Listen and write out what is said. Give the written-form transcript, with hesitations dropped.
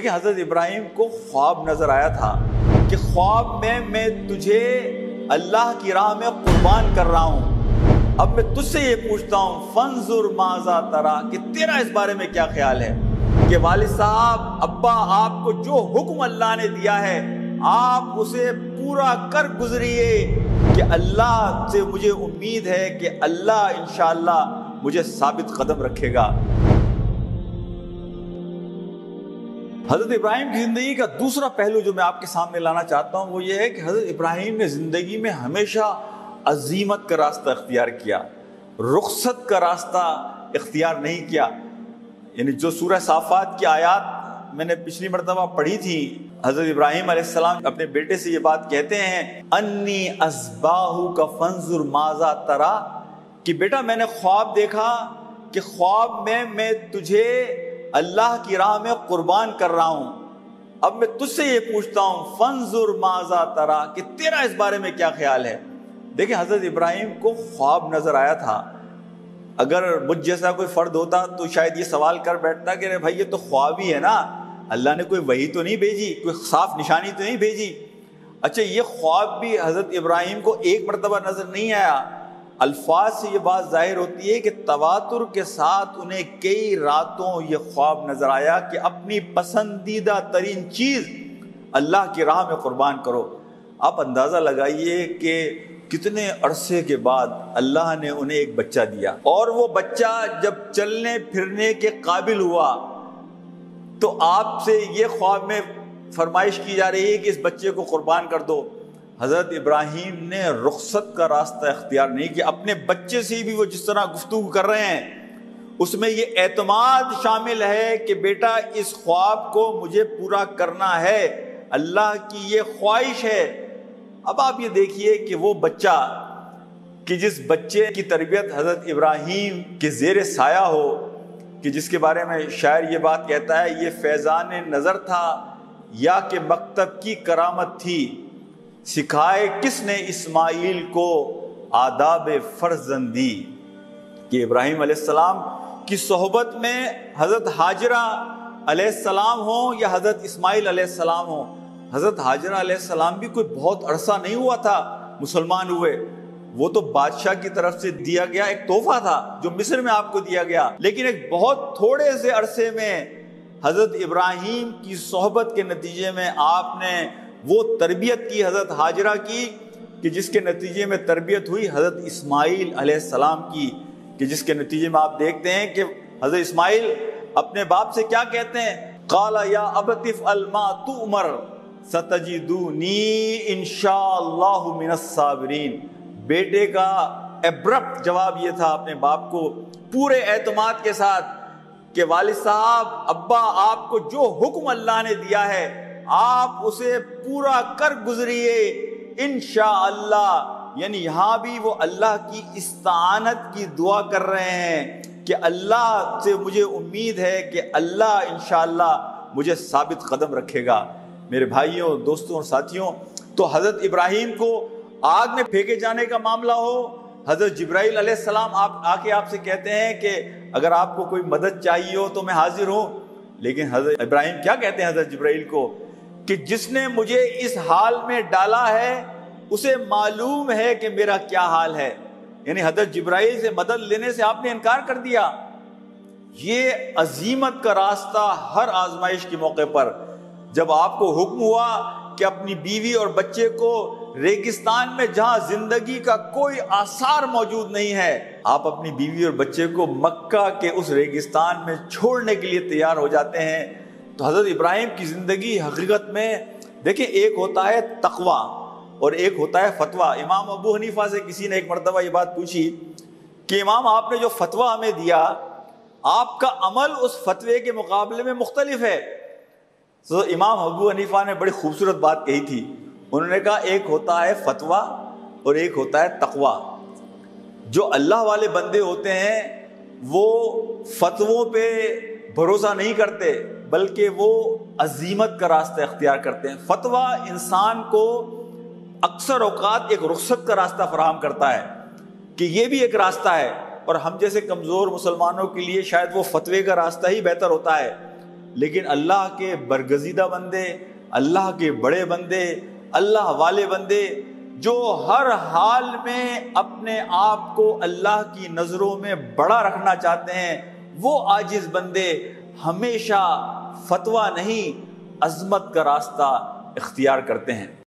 دیکھیں حضرت ابراہیم کو خواب نظر آیا تھا کہ خواب میں تجھے اللہ کی راہ میں قربان کر رہا ہوں۔ اب میں تجھ سے یہ پوچھتا ہوں فانظر ماذا ترا، کہ تیرا اس بارے میں کیا خیال ہے کہ والد صاحب ابا آپ کو جو حکم اللہ نے دیا ہے آپ اسے پورا کر گزریے، کہ اللہ سے مجھے امید ہے کہ اللہ انشاءاللہ مجھے ثابت قدم رکھے گا۔ حضرت ابراہیم کی زندگی کا دوسرا پہلو جو میں آپ کے سامنے لانا چاہتا ہوں وہ یہ ہے کہ حضرت ابراہیم نے زندگی میں ہمیشہ عزیمت کا راستہ اختیار کیا، رخصت کا راستہ اختیار نہیں کیا۔ یعنی جو سورہ صافات کی آیات میں نے پچھلی مرتبہ پڑھی تھی، حضرت ابراہیم علیہ السلام اپنے بیٹے سے یہ بات کہتے ہیں انی اذباحک فانظر ماذا ترا، کہ بیٹا میں نے خواب دیکھا کہ خواب میں تجھے اللہ کی راہ میں قربان کر رہا ہوں۔ اب میں تجھ سے یہ پوچھتا ہوں فانظر ماذا ترا، کہ تیرا اس بارے میں کیا خیال ہے۔ دیکھیں حضرت ابراہیم کو خواب نظر آیا تھا۔ اگر مجھ جیسا کوئی فرد ہوتا تو شاید یہ سوال کر بیٹھتا کہ بھائی یہ تو خواب ہی ہے نا، اللہ نے کوئی وحی تو نہیں بھیجی، کوئی صاف نشانی تو نہیں بھیجی۔ اچھا یہ خواب بھی حضرت ابراہیم کو ایک مرتبہ نظر نہیں آیا، الفاظ سے یہ بات ظاہر ہوتی ہے کہ تواتر کے ساتھ انہیں کئی راتوں یہ خواب نظر آیا کہ اپنی پسندیدہ ترین چیز اللہ کی راہ میں قربان کرو۔ آپ اندازہ لگائیے کہ کتنے عرصے کے بعد اللہ نے انہیں ایک بچہ دیا، اور وہ بچہ جب چلنے پھرنے کے قابل ہوا تو آپ سے یہ خواب میں فرمائش کی جا رہی ہے کہ اس بچے کو قربان کر دو۔ حضرت ابراہیم نے رخصت کا راستہ اختیار نہیں کیا، اپنے بچے سے بھی وہ جس طرح گفتگو کر رہے ہیں اس میں یہ اعتماد شامل ہے کہ بیٹا اس خواب کو مجھے پورا کرنا ہے، اللہ کی یہ خواہش ہے۔ اب آپ یہ دیکھیے کہ وہ بچہ کہ جس بچے کی تربیت حضرت ابراہیم کے زیر سایہ ہو، کہ جس کے بارے میں شاعر یہ بات کہتا ہے یہ فیضان نظر تھا یا کہ مکتب کی کرامت تھی، سکھائے کس نے اسماعیل کو آداب فرزندی، کہ ابراہیم علیہ السلام کی صحبت میں حضرت ہاجرہ علیہ السلام ہوں یا حضرت اسماعیل علیہ السلام ہوں۔ حضرت ہاجرہ علیہ السلام بھی کوئی بہت عرصہ نہیں ہوا تھا مسلمان ہوئے، وہ تو بادشاہ کی طرف سے دیا گیا ایک تحفہ تھا جو مصر میں آپ کو دیا گیا، لیکن ایک بہت تھوڑے سے عرصے میں حضرت ابراہیم کی صحبت کے نتیجے میں آپ نے وہ تربیت کی حضرت ہاجرہ کی، کہ جس کے نتیجے میں تربیت ہوئی حضرت اسماعیل علیہ السلام کی، کہ جس کے نتیجے میں آپ دیکھتے ہیں کہ حضرت اسماعیل اپنے باپ سے کیا کہتے ہیں قال یا ابت افعل ما تؤمر ستجدونی انشاءاللہ من الصابرین۔ بیٹے کا ایبرپٹ جواب یہ تھا اپنے باپ کو پورے اعتماد کے ساتھ کہ والد صاحب ابا آپ کو جو حکم اللہ نے دیا ہے آپ اسے پورا کر گزریے انشاءاللہ۔ یعنی یہاں بھی وہ اللہ کی استعانت کی دعا کر رہے ہیں کہ اللہ سے مجھے امید ہے کہ اللہ انشاءاللہ مجھے ثابت قدم رکھے گا۔ میرے بھائیوں دوستوں اور ساتھیوں، تو حضرت ابراہیم کو آگ میں پھینکے جانے کا معاملہ ہو، حضرت جبرائیل علیہ السلام آپ سے کہتے ہیں کہ اگر آپ کو کوئی مدد چاہیے ہو تو میں حاضر ہوں، لیکن حضرت ابراہیم کیا کہتے ہیں حضرت جبرائیل کو کہ جس نے مجھے اس حال میں ڈالا ہے اسے معلوم ہے کہ میرا کیا حال ہے۔ یعنی حضرت جبرائیل سے مدد لینے سے آپ نے انکار کر دیا۔ یہ عزیمت کا راستہ ہر آزمائش کے موقع پر جب آپ کو حکم ہوا کہ اپنی بیوی اور بچے کو ریگستان میں جہاں زندگی کا کوئی آثار موجود نہیں ہے، آپ اپنی بیوی اور بچے کو مکہ کے اس ریگستان میں چھوڑنے کے لیے تیار ہو جاتے ہیں۔ تو حضرت ابراہیم کی زندگی حقیقت میں دیکھیں ایک ہوتا ہے تقوی اور ایک ہوتا ہے فتویٰ۔ امام ابو حنیفہ سے کسی نے ایک مرتبہ یہ بات پوچھی کہ امام آپ نے جو فتویٰ ہمیں دیا آپ کا عمل اس فتوے کے مقابلے میں مختلف ہے۔ تو امام ابو حنیفہ نے بڑی خوبصورت بات کہی تھی، انہوں نے کہا ایک ہوتا ہے فتویٰ اور ایک ہوتا ہے تقویٰ۔ جو اللہ والے بندے ہوتے ہیں وہ فتووں پہ بھروسہ نہیں کرتے بلکہ وہ عزیمت کا راستہ اختیار کرتے ہیں۔ فتویٰ انسان کو اکثر اوقات ایک رخصت کا راستہ فراہم کرتا ہے کہ یہ بھی ایک راستہ ہے، اور ہم جیسے کمزور مسلمانوں کے لیے شاید وہ فتوے کا راستہ ہی بہتر ہوتا ہے۔ لیکن اللہ کے برگزیدہ بندے، اللہ کے بڑے بندے، اللہ والے بندے جو ہر حال میں اپنے آپ کو اللہ کی نظروں میں بڑا رکھنا چاہتے ہیں، وہ عاجز بندے ہمیشہ فتویٰ نہیں عظمت کا راستہ اختیار کرتے ہیں۔